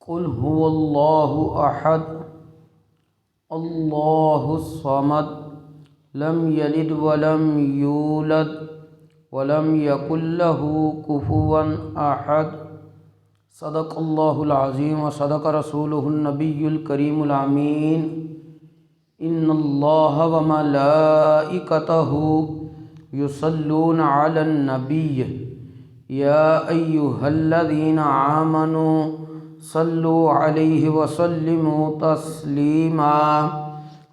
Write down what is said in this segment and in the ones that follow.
कुल हुवल्लाहु अहद अल्लाहु समद लम यलिद वलम यूलद वलम यकुल लहू कुफुवन अहद। सदक़ल्लाहुल अज़ीम व सदक़ रसूलुहुन नबियुल करीमुल अमीन। इन्नल्लाह व मलाइकतहु युसल्लूना अलन नबिय्य या अय्युहल्लज़ीना आमनू सल्लु अलैहि व सल्लिमू तस्लीमा।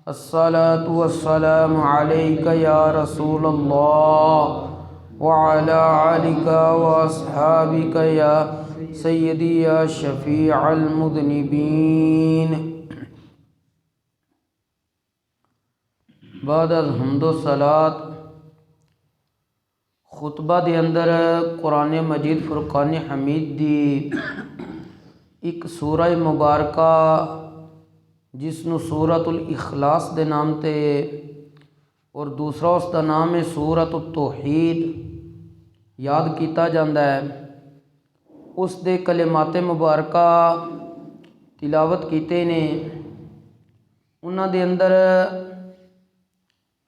अस्सलातु वस्सलामु अलैका या रसूलल्लाह व अला आलिका व अस्हाबिका या सय्यदी या शफ़ीअल मुज़निबीन। बाद हम्दो सलात खुतबा दे अंदर कुरान मजीद फुरकान हमीद दी एक सूरह मुबारका जिसनू सूरतुल इखलास दे नाम ते और दूसरा उसका नाम है सूरतुत तौहीद याद किया जाता है। उस दे कलिमाते मुबारका तिलावत कीते ने। उन्हां दे अंदर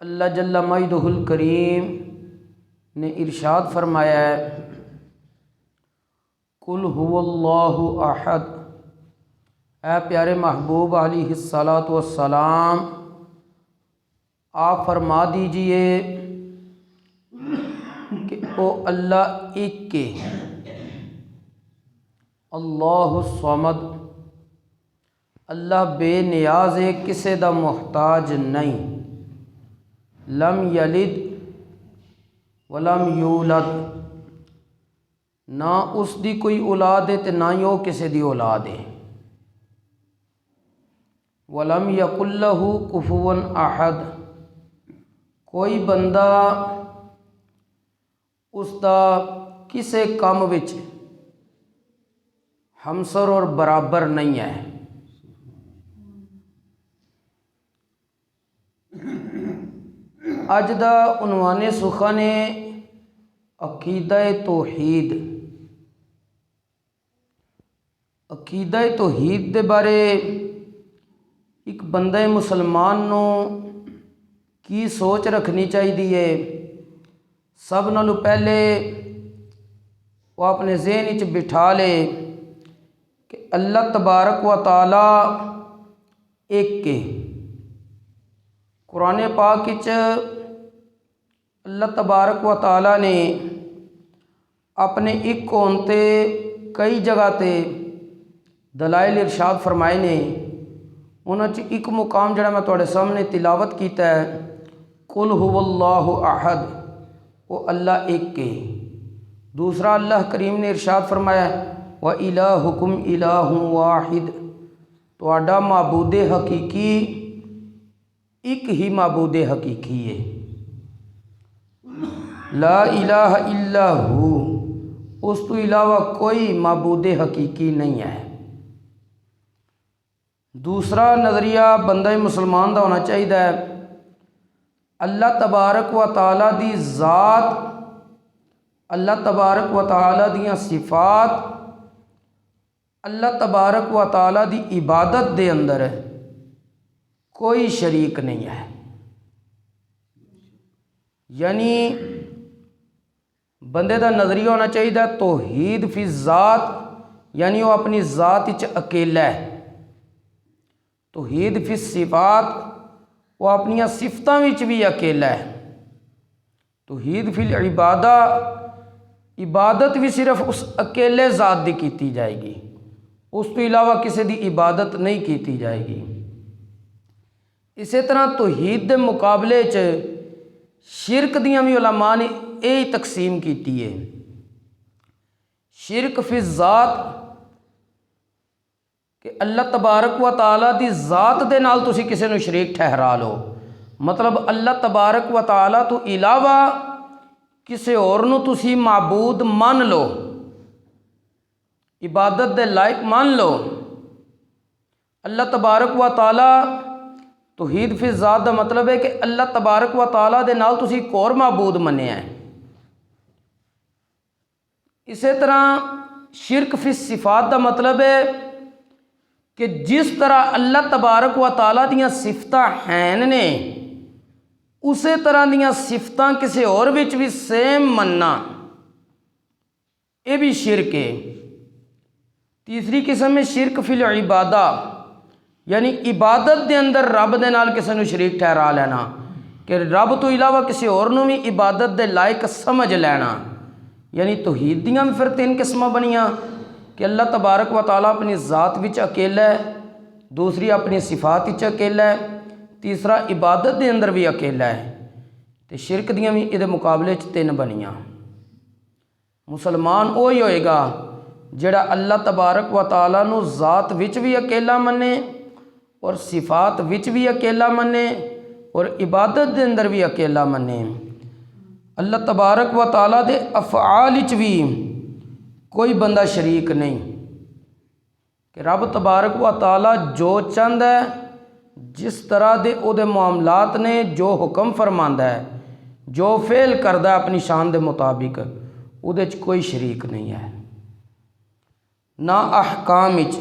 अल्लाह जल्ला मजदुहुल करीम ने इरशाद फरमाया है, कुल हुवल्लाहु अहद। ऐ प्यारे महबूब अलैहिस्सलातु वस्सलाम, आप फरमा दीजिए कि ओ अल्लाह एक के, अल्लाहु समद, अल्लाह बेनियाज है, किसे दा मुहताज नहीं। लम यलिद वलम यूलद, ना उसकी कोई औलाद है तो ना ही वो किसी की औलाद है। वलम यकुल लहू कुफुवन अहद, कोई बंदा उसका किसी काम विच हमसर और बराबर नहीं है। अज दा उन्वाने सुखा ने अकीदा तौहीद। अकीदा तौहीद दे बारे एक बंदा मुसलमान नू की सोच रखनी चाहिए। सब नालों पहले वो अपने ज़हन च बिठा ले कि अल्लाह तबारक व तआला एक के। कुरान पाक च अल्लाह तबारक व तआला ने अपने एक होने ते कई जगह ते दलाइल इरशाद फरमाए ने। उन्होंने एक मुकाम जड़ा मैं तुहाडे सामने तिलावत किया है, कुल हुवल्लाहु अहद, वो अल्लाह एक के। दूसरा अल्लाह करीम ने इरशाद फरमाया, व इलाहुकुम इलाहुन वाहिद, तुहाडा माबूद हकीकी एक ही माबूद हकीकी है। ला इलाहा इल्ला हू, उस तो इलावा कोई माबूद हकीकी नहीं है। दूसरा नज़रिया बंदा मुसलमान का होना चाहिए, अल्लाह तबारक व तआला दी ज़ात, अल्लाह तबारक व तआला दियां सिफात, अल्लाह तबारक व तआला दी इबादत दे अंदर कोई शरीक नहीं है। यानी बंदे का नज़रिया होना चाहिए तौहीद फी ज़ात, यानी वो अपनी ज़ात विच अकेला है। तौहीद फी सिफात, वो अपनिया सिफतां विच भी अकेला है। तौहीद फिल इबादा, इबादत भी सिर्फ उस अकेले ज़ात की की जाएगी, उस तो इलावा किसी की इबादत नहीं की जाएगी। इसी तरह तौहीद के मुकाबले च शिरक दियां भी उलमा ने यही तकसीम की है। शिरक फी ज़ात कि अल्लाह तबारक व तआला दी ज़ात दे नाल तुसी किसी नूं शरीक ठहरा लो, मतलब अल्लाह तबारक व तआला तो इलावा किसी होर नूं तुसी माबूद मान लो, इबादत दे लायक मान लो। अल्लाह तबारक व तआला तौहीद फी ज़ात का मतलब है कि अल्लाह तबारक व तआला दे नाल तुसी एक होर माबूद मन्निया है। इसी तरह शिरक फी सिफात का मतलब है कि जिस तरह अल्लाह तबारक व तआला दियां सिफतां हैं ने उस तरह दियां सिफतां किसी और विच भी सेम मनना ये भी शिरक है। तीसरी किस्म है शिरक फिल इबादा, यानी इबादत के अंदर रब दे नाल किसी नूं शरीक ठहरा लेना कि रब तो इलावा किसी और नूं भी इबादत के लायक समझ लेना। यानी तौहीद दियां भी फिर तीन किस्मां बनियां कि अल्लाह तबारक व तआला अपनी ज़ात विच अकेला है, दूसरी अपनी सिफात विच अकेला है, तीसरा इबादत के अंदर भी अकेला है। तो शिरक दियां भी इहदे मुकाबले च तीन बनियां। मुसलमान वही होएगा जिहड़ा अल्लाह तबारक व तआला नूं ज़ात विच भी अकेला मन्ने और सिफात विच भी अकेला मन्ने और इबादत के अंदर भी अकेला मन्ने। अल्लाह तबारक व तआला दे अफ़आल विच भी कोई बंदा शरीक नहीं कि रब तबारक व तआला जो चाहता है, जिस तरह दे उहदे मामलात ने, जो हुक्म फरमांदा है, जो फेल करदा अपनी शान के मुताबिक, उहदे च कोई शरीक नहीं है। ना अहकाम विच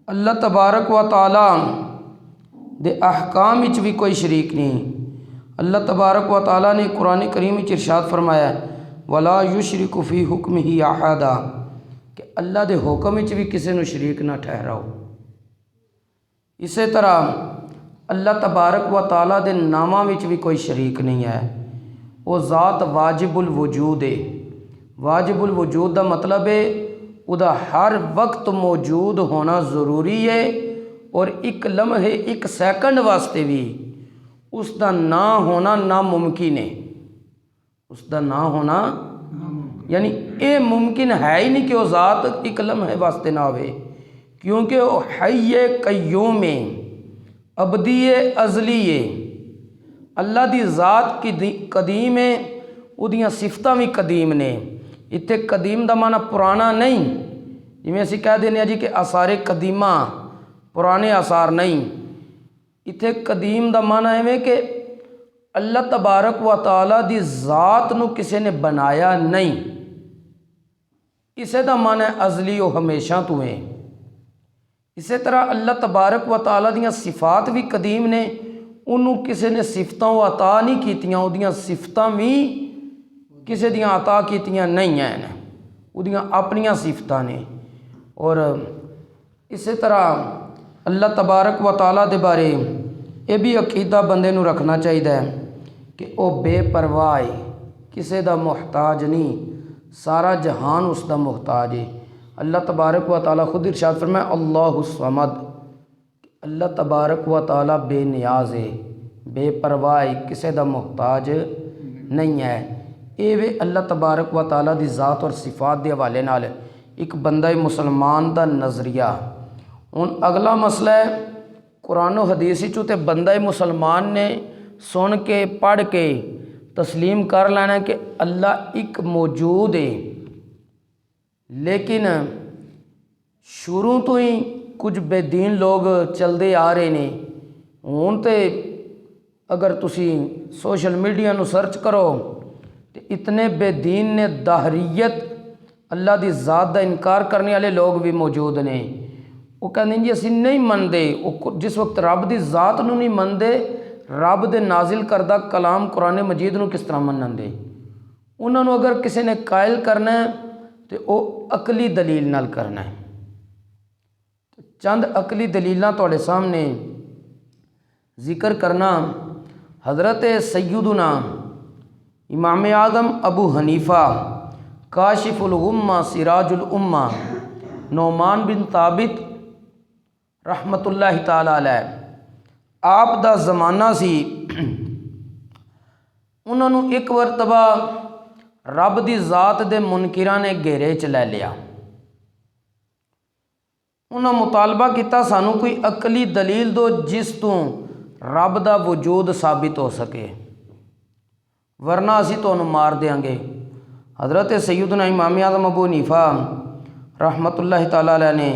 अल्लाह तबारक व तआला दे अहकाम विच भी कोई शरीक नहीं। अल्लाह तबारक व तआला ने कुरान करीम विच इरशाद फरमाया वला युशरिकु फी हुक्मिही अहदा कि अल्लाह दे हुक्म विच भी किसी नूं शरीक ना ठहराओ। इस तरह अल्लाह तबारक व तआला दे नामां विच भी कोई शरीक नहीं है। वो ज़ात वाजिबुल वजूद है। वाजिबुल वजूद का मतलब है उदा हर वक्त मौजूद होना ज़रूरी है और एक लम्हे एक सैकंड वास्ते भी उसका ना होना नामुमकिन है। उसका ना होना यानी ये मुमकिन है ही नहीं कि वह ज़ात एक लम्हे वास्ते ना होवे, क्योंकि वह हय्य कय्यूम है, अबदी है, अज़ली है। अल्लाह दी ज़ात की कदीम है, उहदियां सिफतां भी कदीम ने। इत्थे कदीम दा माना पुराना नहीं, जिवें असीं कह देने जी कि आसारे कदीमा, पुराने आसार नहीं। इत्थे कदीम दा माना इवें कि अल्लाह तबारक व तआला दी ज़ात नूं किसी ने बनाया नहीं। इसे दा माना है अज़ली, वो हमेशा तो है। इस तरह अल्लाह तबारक व तआला दियां सिफात भी कदीम ने, उन्होंने किसी ने सिफतां अता नहीं कीतियां, उहदियां सिफतां भी किसी दियां अता कीतियां नहीं हैं, उहदियां अपनियां सिफतां ने। और इस तरह अल्लाह तबारक व तआला दे बारे ये भी अकीदा बंदे नूं रखना चाहिए कि वह बेपरवाह है, किसी दा मुहताज नहीं, सारा जहान उसका मुहताज है। अल्लाह तबारक व तआला खुद इरशाद फरमाया अल्लाहु समद, अल्लाह तबारक व तआला बेनियाज है, बेपरवाह है, किसी दा मुहताज नहीं है। ये वे अल्लाह तबारक व तआला दी ज़ात और सिफात के हवाले नाल एक बंदा मुसलमान का नज़रिया। हुण अगला मसला है कुरान और हदीस चो, तो बंदा मुसलमान ने सुन के पढ़ के तस्लीम कर लेना कि अल्लाह एक मौजूद है, लेकिन शुरू तो ही कुछ बेदीन लोग चलते आ रहे ने। हुण तो अगर तुसी सोशल मीडिया नू सर्च करो तो इतने बेदीन ने, दाहरीयत अल्लाह की ज़ात का इनकार करने वाले लोग भी मौजूद ने। वो कहते जी असी नहीं मनते, वो जिस वक्त रब की ज़ात नू नहीं मनते, रब दे नाजिल करदा कलाम कुरान मजीद नू किस तरह मनणगे। उन्होंने अगर किसी ने कायल करना है तो वह अकली दलील नाल करना है। चंद अकली दलीलां तुहाडे सामने जिक्र करना। हज़रत सैयदुना इमाम आज़म अबू हनीफ़ा काशिफुल उम्मा सिराजुल उम्मा नौमान बिन ताबित रहमतुल्लाहि ताला अलैह, आप दा ज़माना सी। उन्होंने एक मरतबा रब की ज़ात दे मुनकिरां ने घेरे च लै लिया। उन्होंने मुतालबा किया सानू कोई अकली दलील दो जिस तू रब का वजूद साबित हो सके, वरना असी तुहानू मार देंगे। हज़रत सैयदना इमाम आज़म अबू हनीफ़ा रहमतुल्लाहि ताला अलैह ने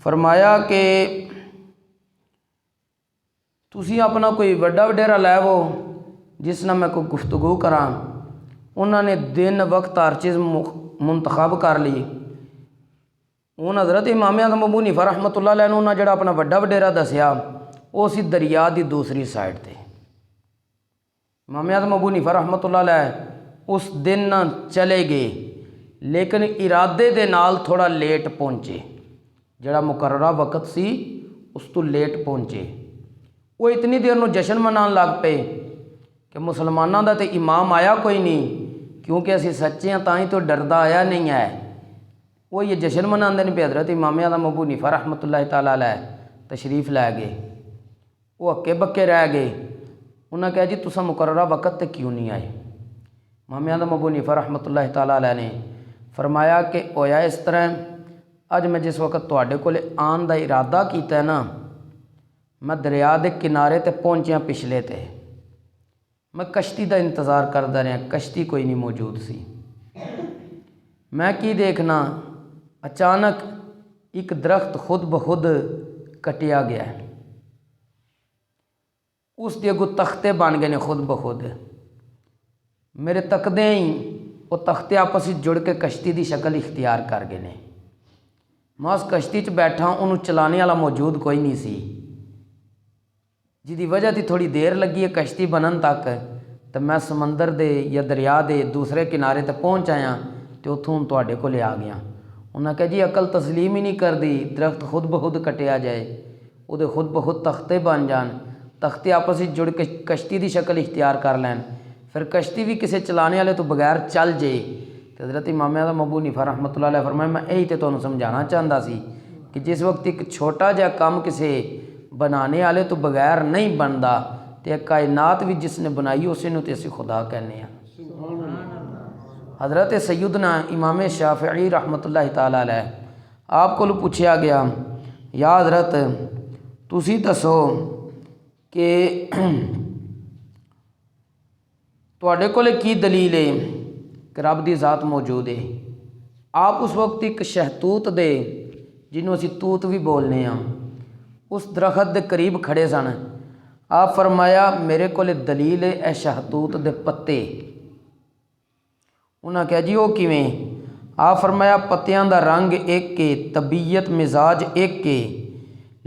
फरमाया कि तुसी अपना कोई वड्डा वडेरा लैवो जिस नाल मैं कोई गुफ्तगू करा। उन्होंने दिन वक्त हर चीज़ मुंतखब कर ली। ਹੁਣ हज़रत इमाम आज़म अबू हनीफा रहमतुल्लाह अलैह ने जिहड़ा अपना वड्डा वडेरा दसिया वो सी दरिया की दूसरी साइड ते। इमाम आज़म अबू हनीफा रहमतुल्लाह अलैह उस दिन चले गए, लेकिन इरादे दे नाल थोड़ा लेट पहुँचे। जिहड़ा मुकर्ररा वक्त सी उस तो लेट पहुँचे। वो इतनी देर में जश्न मनान लग पे कि मुसलमानों का तो इमाम आया कोई नहीं, क्योंकि असी सच्चे हैं तां ही तो डरदा आया नहीं है। वो ये जश्न मनाते हैं। हज़रत इमाम आज़म अबू हनीफा रहमतुल्लाह तआला अलैह तशरीफ़ लै गए। वो हक्के बक्के रह गए। उन्हें कहा जी तुसा मुकर्ररा वक्त ते क्यों नहीं आए। इमाम आज़म अबू हनीफा रहमतुल्लाह तआला अलैह ने फरमाया कि होया इस तरह, अज मैं जिस वक्त तुहाडे कोल आन दा इरादा कीता है ना, मैं दरिया के किनारे ते पहुँचा पिछले ते, मैं कश्ती का इंतज़ार करता रहा, कश्ती कोई नहीं मौजूद सी। मैं की देखना, अचानक एक दरख्त खुद ब खुद कटिया गया। उस दे अगों तख्ते बन गए ने खुद ब खुद। मेरे तकदे ही वो तख्ते आपस में जुड़ के कश्ती की शक्ल इख्तियार कर गए ने। मैं उस कश्ती च बैठा, उन्होंने चलाने वाला मौजूद कोई नहीं सी, जिसकी वजह थी थोड़ी देर लगी है कश्ती बनन तक। तो मैं समंदर दे या दरिया के दूसरे किनारे तक पहुँच आया, तो उतों हूँ तुहाडे कोल आ गया। उन्हें कहा जी अकल तस्लीम ही नहीं करती, दरख्त खुद ब खुद कटिया जाए, वो खुद ब खुद तख्ते बन जान, तख्ते आपस में जुड़ के कश्ती की शक्ल इख्तियार कर लैन, फिर कश्ती भी किसी चलाने वाले तो बगैर चल जाए। तो हज़रत इमाम आज़म अबू हनीफा रहमतुल्लाह अलैह फरमाया मैं यही तो तुहानूं समझाना चाहता सी कि जिस वक्त एक छोटा जिहा काम किसी बनाने वाले तो बगैर नहीं बनता, तो कायनात भी जिसने बनाई उसी नूं ते असीं खुदा कहने हैं। हज़रत सैयदना इमाम शाफ़िई रहमतुल्लाह तआला अलैह आपको पूछा गया, या हज़रत तुसी दसो कि तुहाडे कोल की दलील है कि रब की ज़ात मौजूद है। आप उस वक्त एक शहतूत दे, जिन्हों असीं तूत भी बोलने हैं, उस दरख्त के करीब खड़े सन। आप फरमाया मेरे को दलील है ए शहतूत दे पत्ते। उन्हें कहा जी वो किवें। आप फरमाया पत्तियां दा रंग एक के, तबीयत मिजाज एक के,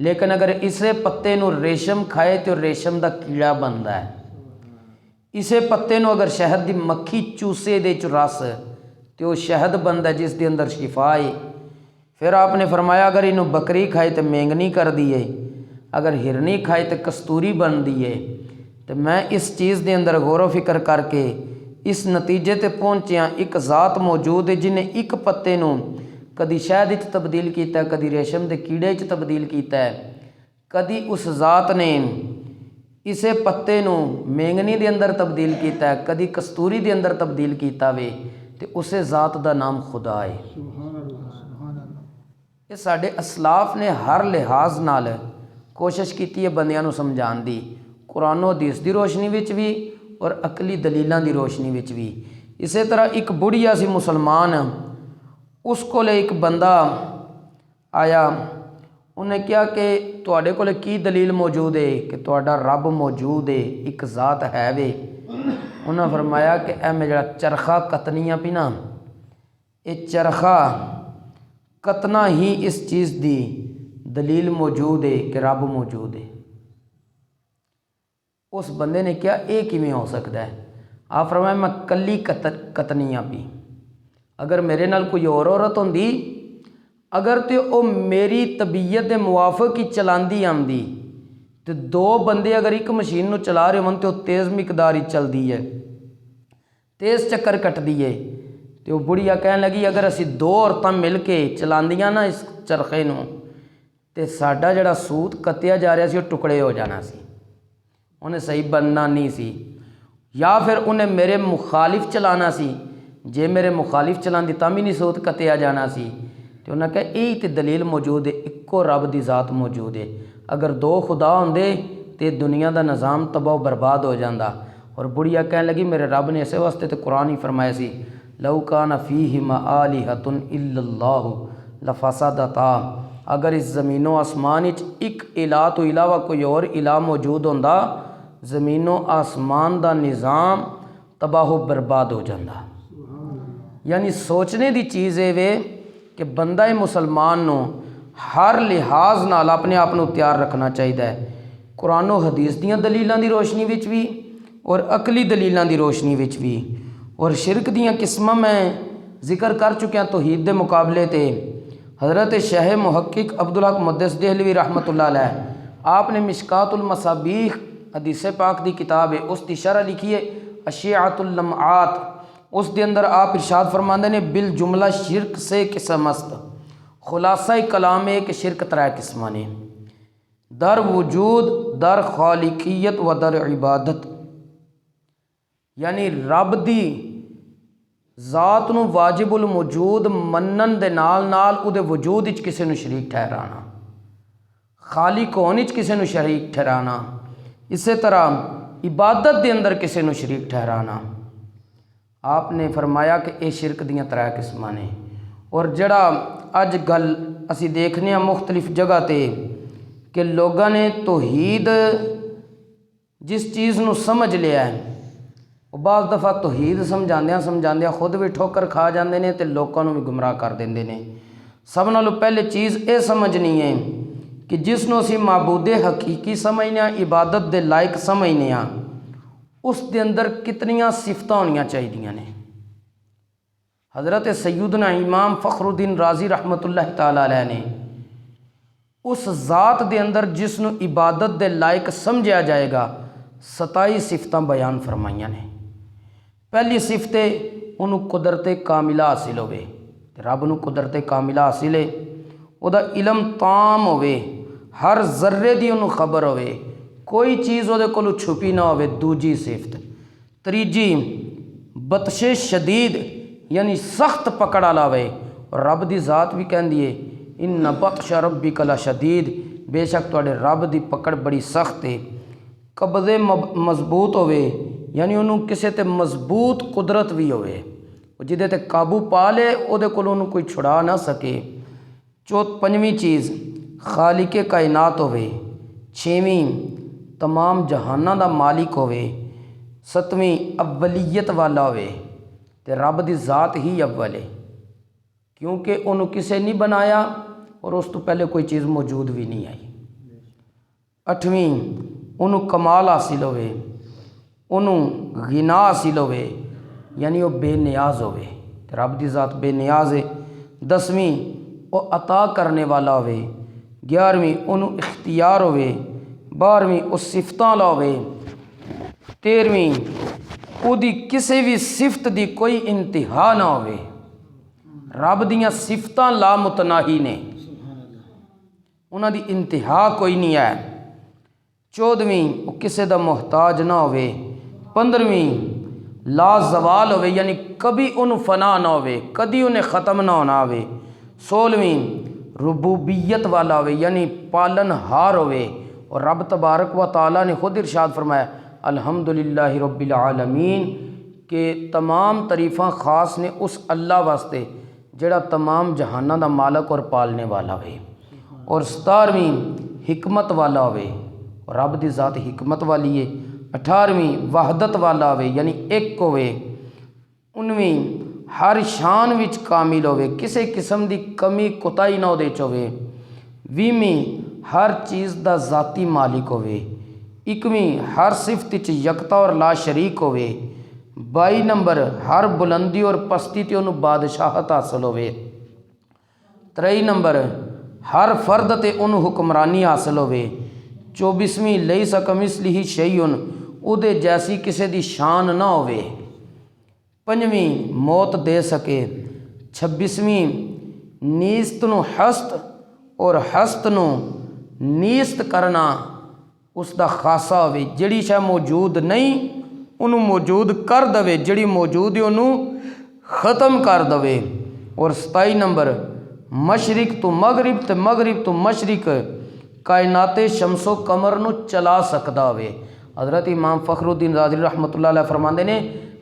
लेकिन अगर इसे पत्ते नूं रेशम खाए तो रेशम का कीड़ा बनता है। इसे पत्ते नूं अगर शहद की मक्खी चूसे दे च रस तो शहद बनता है, जिस दे अंदर शिफा है। फिर आपने फरमाया अगर इनू बकरी खाए तो मेंगनी कर दी है, अगर हिरनी खाए तो कस्तूरी बनती है। तो मैं इस चीज़ के अंदर गौर फिक्र करके इस नतीजे ते पहुँचा, एक ज़ात मौजूद है जिन्हें एक पत्ते नूं कदी शहद च तब्दील किया, कदी रेशम के कीड़े च तब्दील किया है, कदी उस ज़ात ने इसे पत्ते नूं मेंगनी के अंदर तब्दील किया है, कदी कस्तूरी के अंदर तब्दील किया वे, तो उस ज़ात का नाम खुदा है। ये साडे असलाफ ने हर लिहाज नाल कोशिश की है बंदियां नूं समझाउण दी, कुरानो हदीस की रोशनी विच भी और अकली दलीलों की रोशनी विच भी। इस तरह एक बुढ़िया सी मुसलमान, उस कोल एक बंदा आया, उन्हें कहा कि तुहाडे कोल की दलील मौजूद है कि तुहाडा रब मौजूद है, एक ज़ात है वे। उन्हें फरमाया कि ए मैं जड़ा चरखा कतनियाँ पी ना, ये चरखा कतना ही इस चीज़ की दलील मौजूद है कि रब मौजूद है। उस बंदे ने क्या ये किवें हो सकता है। आप फरमाया मैं कली कतनियाँ पी, अगर मेरे नाल कोई और औरत होंदी, अगर तो वो मेरी तबीयत के मुआफिक ही चलाती आती, तो दो बंदे अगर एक मशीन नूं चला रहे होन तो तेज़ मिकदार ही चलती है, तेज़ चक्कर कटती है। तो बुढ़िया कहन लगी अगर असी दो औरतां मिल के चलांदियां ना इस चरखे नूं, तो साडा जिहड़ा सूत कत्तिया जा रहा सी वो टुकड़े हो जाना सी, उन्हें सही बनना नहीं सी। या फिर उन्हें मेरे मुखालिफ चलाना सी, जे मेरे मुखालिफ चलाती तां भी नहीं सूत कत्तिया जाना सी। तो उन्हें कहा यही तो दलील मौजूद है, इक्को रब की ज़ात मौजूद है। अगर दो खुदा होंदे तो दुनिया का निज़ाम तबाह बर्बाद हो जाता। और बुढ़िया कहन लगी मेरे रब ने इसे वास्ते तो कुरान ही फरमाया सी, लौ कान फीहिमा आलिहतुन इल्लल्लाहु लफसदता, अगर इस ज़मीनो आसमान एक इला तो इलावा कोई और इला मौजूद होंदा, ज़मीनो आसमान का निज़ाम तबाह बर्बाद हो जाता। यानी सोचने की चीज़ है वे कि बंदा मुसलमान नूं हर लिहाज नाल अपने आप नूं तैयार रखना चाहिए, कुरानो हदीस दीयां दलीलां दी रोशनी विच भी और अकली दलीलां दी रोशनी विच भी। और शिरक दीयां किस्मां मैं जिक्र कर चुकिया तौहीद दे मुकाबले ते। हज़रत शेख मुहक्किक अब्दुल हक मुहद्दिस देहलवी रहमतुल्लाह अलैह, आपने मिशकातुल मसाबीह हदीस पाक दी किताब है, उस दी शरह लिखी है अशियातुल लम्आत। उस दे अंदर आप इरशाद फरमाते ने बिल जुमला शिरक से किस्म अस्त, खुलासा कलाम है कि शिरक त्रै किस्मां ने, दर वजूद, दर खालिकियत व दर इबादत। यानी रब दी ज़ात नूं वाजिबुल मौजूद मनन दे नाल नाल उहदे वजूद विच किसी नूं शरीक ठहराना, खालिक होने किसी नूं शरीक ठहराना, इस तरह इबादत दे अंदर किसी नूं शरीक ठहराना। आपने फरमाया कि ये शिरक दीयां त्रै किस्मां ने। और जड़ा अज गल असी देखने मुख्तलिफ जगह ते कि लोगों ने तौहीद जिस चीज़ नूं समझ लिया है, बाज़ दफ़ा तौहीद समझांदियां खुद भी ठोकर खा जाते हैं तो लोगों को भी गुमराह कर देंगे ने। सब नालों पहले चीज़ ये समझनी है कि जिसनों असी माबूदे हकीकी समझने, इबादत दे लायक समझने, उस दे अंदर कितनियां सिफत होनियां चाहिए ने। हज़रत सैयदना इमाम फ़खरुद्दीन राज़ी रहमतुल्लाह ताला अलैह ने उस ज़ात दे अंदर जिसनों इबादत दे लायक समझा जाएगा 27 सिफत बयान फरमाइया ने। पहली सिफत उन्होंने कुदरत कामिला हासिल होवे, रब नूं कुदरत कामिला हासिल है, उहदा इलम ताम होवे, हर जर्रे दी उन्होंने खबर होवे, कोई चीज़ उहदे कोलों छुपी ना होवे। दूजी सिफत। तीजी बतशे शदीद यानी सख्त पकड़ वाला होवे, और रब दी ज़ात भी कहती है इन्ना बतशा रब्बिका लशदीद, बेशक तुहाडे रब दी पकड़ बड़ी सख्त है। कब्ज़े मजबूत होवे यानी उन्होंने किसी ते मजबूत कुदरत भी होवे, जिहदे ते काबू पा ले उहदे कोलों उन्होंने कोई छुड़ा ना सके। पंजवीं चीज़ खालिके कायनात होवे। छेवीं तमाम जहानां दा मालिक होवे। सतवीं अव्वलीयत वाला होवे, ते रब दी ज़ात ही अव्वल है, क्योंकि उन्होंने किसे नहीं बनाया और उस तो पहले कोई चीज़ मौजूद भी नहीं आई। अठवीं उन्होंने कमाल हासिल होवे, उन्होंने गिना हासिल होवे, यानी वो बेनियाज होवे, रब दी ज़ात बेनियाज है। 10वीं वो अता करने वाला होवे। 11वीं उन्होंने इख्तियार होवे। 12वीं वो सिफतां वाला होवे। 13वीं उहदी किसी भी सिफत दी कोई इंतहा ना होवे। रब दियां सिफतां ला मुतनाही ने, उन्हां दी इंतहा कोई नहीं है। 14वीं वो किसी दा मोहताज ना होवे। 15वीं ला जवाल होवे, यानी कभी उन्हें फना ना होवे, कभी उन्हें ख़त्म ना होना होवे। 16वीं रुबूबियत वाला होवे, यानी पालन हार होवे, और रब तबारक व ताला ने खुद इरशाद फरमाया अल्हम्दुलिल्लाहि रब्बिल आलमीन, के तमाम तारीफ़ां ख़ास ने उस अल्लाह वास्ते जेड़ा तमाम जहानां दा मालक और पालने वाला होवे। और 17वीं हिकमत वाला होवे, और रब दी ज़ात हिकमत वाली है। 18वीं वहदत वाला होवे, यानी एक होवे। 19वीं हर शान विच कामिल होवे, किसी किस्म की कमी कोताही ना उहदे च होवे। 20वीं हर चीज़ दा ज़ाती मालिक होवे। 21वीं हर सिफत च यकता और ला शरीक होवे। 22 नंबर हर बुलंदी और पस्ती ते उन्होंने बादशाहत हासिल होवे। 23 नंबर हर फर्द ते उन्होंने हुक्मरानी हासिल होवे। 24वीं लई सकमिसलिही शैउन, उहदे जैसी किसी दी शान ना होवे। 25वीं मौत दे सके। 26वीं नीस्त नूं हस्त और हस्त नूं नीस्त करना उसका खासा होवे, जिहड़ी शै मौजूद नहीं उन्होंने मौजूद कर दवे, जिहड़ी मौजूद है उन्होंने ख़त्म कर दवे। और 27 नंबर मशरिक तो मगरिब ते मगरिब तो मशरिक कायनाते शमसो कमर नूं चला सकदा होवे। हज़रत इमाम फ़खरुद्दीन राज़ी रहमतुल्लाह अलैह फरमाते ने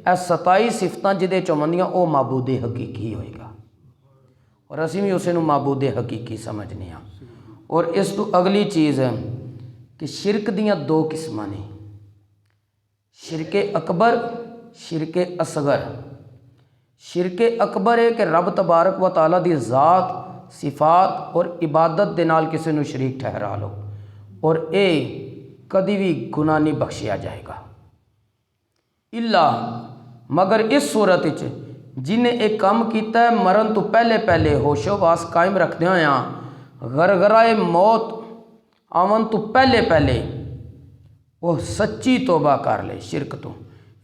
ए 27 सिफतां जिहदे चों मंदियां वो माबूदे हकीकी होएगा, और असीं भी उसे नूं माबूदे हकीकी समझने हाँ। और इस तो अगली चीज़ है कि शिरक दियां 2 किस्मां ने, शिरके अकबर, शिरके असगर। शिरक अकबर है कि रब तबारक व ताला दी ज़ात सिफात और इबादत दे नाल किसी नूं शरीक ठहरा लो और ये कभी भी गुनाह नहीं बख्शिया जाएगा। इला मगर इस सूरत च जिन्हें एक काम किया मरण तो पहले पहले होशोवास कायम रखदे होया गरगराए मौत आवन तो पहले पहले वो सच्ची तौबा कर ले शिरक तो,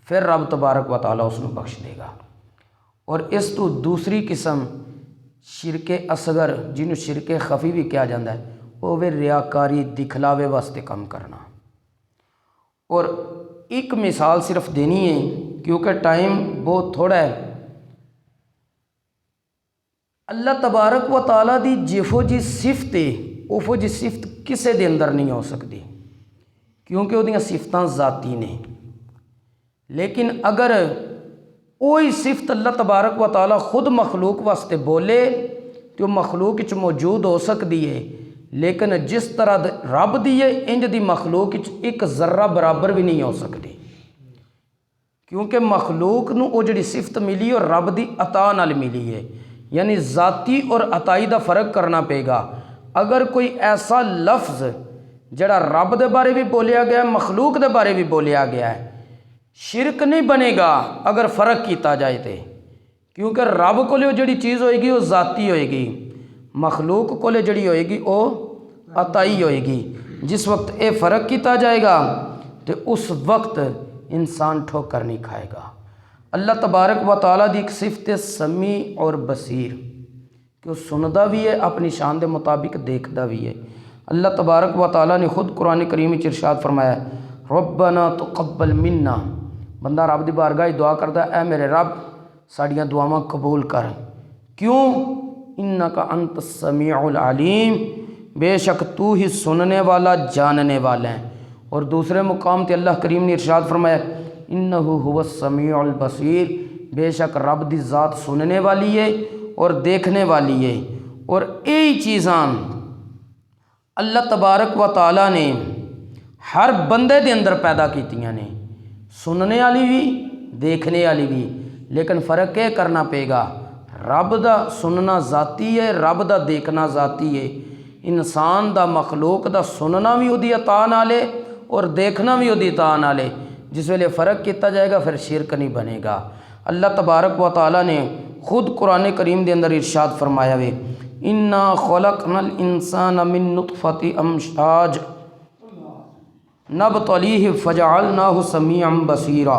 फिर रब तबारक व ताला उसनूं बख्श देगा। और इस तो दूसरी किस्म शिरके असगर जिन्हों शिरके खफी भी कहा जाता है, वो वे रियाकारी दिखलावे वास्ते काम करना। और एक मिसाल सिर्फ देनी है क्योंकि टाइम बहुत थोड़ा है। अल्लाह तबारक व ताला दी जिफो जी सिफत है उफो जी सिफत किसी दे अंदर नहीं हो सकती क्योंकि वो सिफतां ज़ाती ने। लेकिन अगर वही सिफत अल्लाह तबारक व ताला खुद मखलूक वास्ते बोले तो मखलूक च मौजूद हो सकती है, लेकिन जिस तरह रब दी है इंज दी मखलूक एक जर्रा बराबर भी नहीं हो सकती क्योंकि मखलूक नूं वो जिहड़ी सिफत मिली और रब दी अता नाल मिली है। यानी ज़ाती और अताई का फ़र्क करना पेगा। अगर कोई ऐसा लफ्ज़ जड़ा रब दे बारे भी बोलिया गया मखलूक दे बारे भी बोलिया गया है, शिरक नहीं बनेगा अगर फ़र्क किया जाए तो, क्योंकि रब को जिहड़ी चीज़ होएगी वो ज़ाती होएगी, मखलूक को जिहड़ी होएगी वो अताई होएगी। जिस वक्त ये फ़र्क किया जाएगा तो उस वक्त इंसान ठोकर नहीं खाएगा। अल्लाह तबारक व ताला दी एक सिफत समी और बसीर कि वो सुनदा भी है अपनी शान के मुताबिक देखता भी है। अल्लाह तबारक व ताला ने खुद कुरान करीम में इरशाद फरमाया रब्बना तक़ब्बल मिन्ना, बंदा रब दी बारगाह दुआ करता है, ऐ मेरे रब साड़ियाँ दुआवां कबूल कर। क्यों? इन्नका अंत समीउल अलीम, बेशक तू ही सुनने वाला जानने वाला है। और दूसरे मुकाम पर अल्लाह करीम ने इरशाद फरमाया इन्नहु हुवस समीउल बसीर, बेशक रब दी ज़ात सुनने वाली है और देखने वाली है। और यही चीज़ां अल्लाह तबारक व ताला ने हर बंदे दे अंदर पैदा कीतियां ने, सुनने वाली भी देखने वाली भी। लेकिन फ़र्क यह करना पेगा, रब दा सुनना ज़ाती है, रब दा देखना ज़ाती है। इंसान दा मखलूक दा सुनना भी उहदी अता नाल है और देखना भी उहदी अता नाल है। जिस वेले फ़र्क किया जाएगा फिर शिरक नहीं बनेगा। अल्लाह तबारक व ताला ने खुद कुरान करीम के अंदर इरशाद फरमाया वे इन्ना खलक़नल इंसान मिन नुतफ़ति अमशाज नबतलीहि फ़जअलनाहु समीअन बसीरा।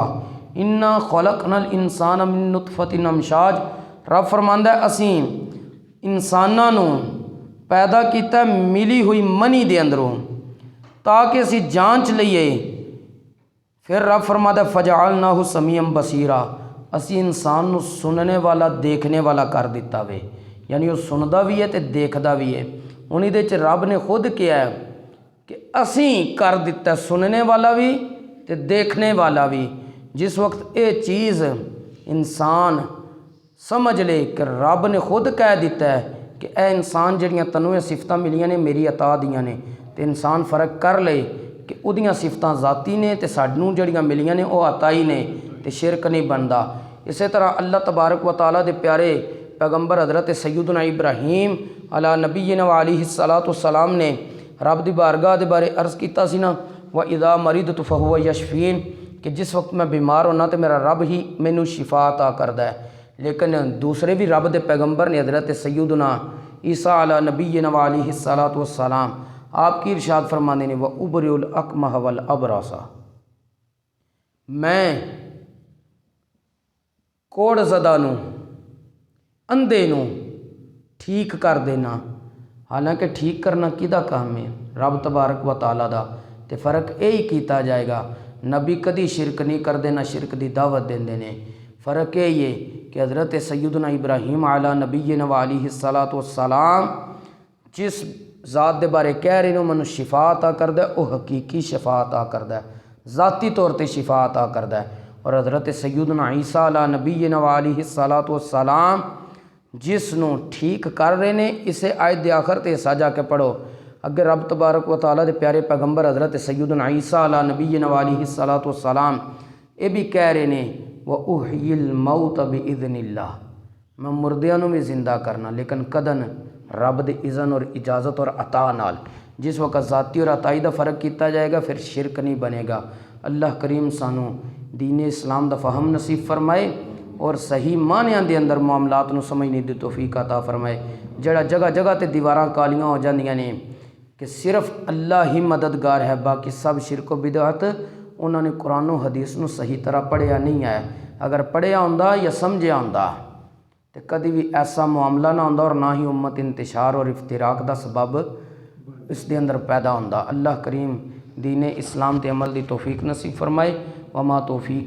इन्ना खलक़नल इंसान मिन नुतफ़तिन अमशाज, रब फरमांदा असीं इंसानां नूं पैदा किया मिली हुई मनी दे अंदरों ताकि असीं जांच लईए। फिर रब फरमाता फ़जअलनाहु समीअन बसीरा, असी इंसान नूं सुनने वाला देखने वाला कर दिता वे। यानी वो सुनता भी है तो देखता भी है। हुण इहदे च रब ने खुद कहा है कि असी कर दिता सुनने वाला भी तो देखने वाला भी। जिस वक्त ये चीज़ इंसान समझ ले कि रब ने खुद कह दिता है कि ए इंसान जिहड़ियां तैनूं सिफतां मिलियां ने मेरी अता दियां ने, तो इंसान फ़र्क कर ले कि उहदियां सिफतां ज़ाती ने तो सानूं जिहड़ियां मिलियां ने वह अताई ने, तो शिरक नहीं बनता। इस तरह अल्लाह तबारक व ताला दे प्यारे पैगंबर हज़रत सैयदना इब्राहीम अला नबीना व अलैहिस्सलातु वस्सलाम ने रब दी बारगाह दे बारे अर्ज़ किया सी ना व इदा मरीदतु फहुव यशफीन, कि जिस वक्त मैं बीमार होना तो मेरा रब ही मैनू शिफा अता करदा है। लेकिन दूसरे भी रब दे पैगंबर ने हज़रत सैयदना ईसा अला नबीना व अलैहिस्सलातु वस्सलाम आपकी इरशाद फरमाने ने व उबरिउल अकमह वल अबरसा, मैं कोड़ज़दा नूं अंधे नूं ठीक कर देना। हालांकि ठीक करना किदा काम है? रब तबारक व ताला दा। तो फ़र्क यही किया जाएगा, नबी कदी शिरक नहीं करते ना शिरक की दावत देंदे ने। फ़र्क यही है कि हज़रत सैयदना इब्राहीम अला नबीना व अलैहिस्सलातु वस्सलाम जिस ज़ात दे बारे कह रहे हैं मनु शिफा अता करदा है, वह हकीकी शिफा अता करदा है, ज़ाती तौर पर शिफा अता करदा है। और हज़रत सैयदना ईसा अला नबीना व अलैहिस्सलातु वस्सलाम जिसनों ठीक कर रहे ने, इसे आयत दे आखिर ते हिस्सा जाके पढ़ो। अगे रब तबारक व ताला दे प्यारे पैगंबर हज़रत सैयदना ईसा अला नबीना व अलैहिस्सलातु वस्सलाम ये भी कह रहे ने व उहिल मौत बिइज़्निल्लाह, मैं मुर्दियां नूं भी जिंदा करना, लेकिन कदन रब दी इज़न और इजाज़त और अता नाल। जिस वक्त ज़ाती और अताई दा फ़र्क किया जाएगा फिर शिरक नहीं बनेगा। अल्लाह करीम सानू दीन इस्लाम दा फ़हम नसीब फरमाए और सही मानियां दे अंदर मामलात नूं समझने दी तौफीक अता फरमाए। जड़ा जगह जगह ते दीवारां कालियां हो जांदियां ने कि सिर्फ अल्लाह ही मददगार है, बाकी सब शिरक बिदअत, उन्होंने कुरान और हदीस नूं सही तरह पढ़िया नहीं है। अगर पढ़िया होंदा या समझिया होंदा तो कभी भी ऐसा मामला ना होंदा और ना ही उम्मत इंतशार और इफ्तिराक का सबब इस दे अंदर पैदा होंदा। अल्लाह करीम दीन इस्लाम ते अमल दी तौफीक नसीब फरमाए। वमा तौफीक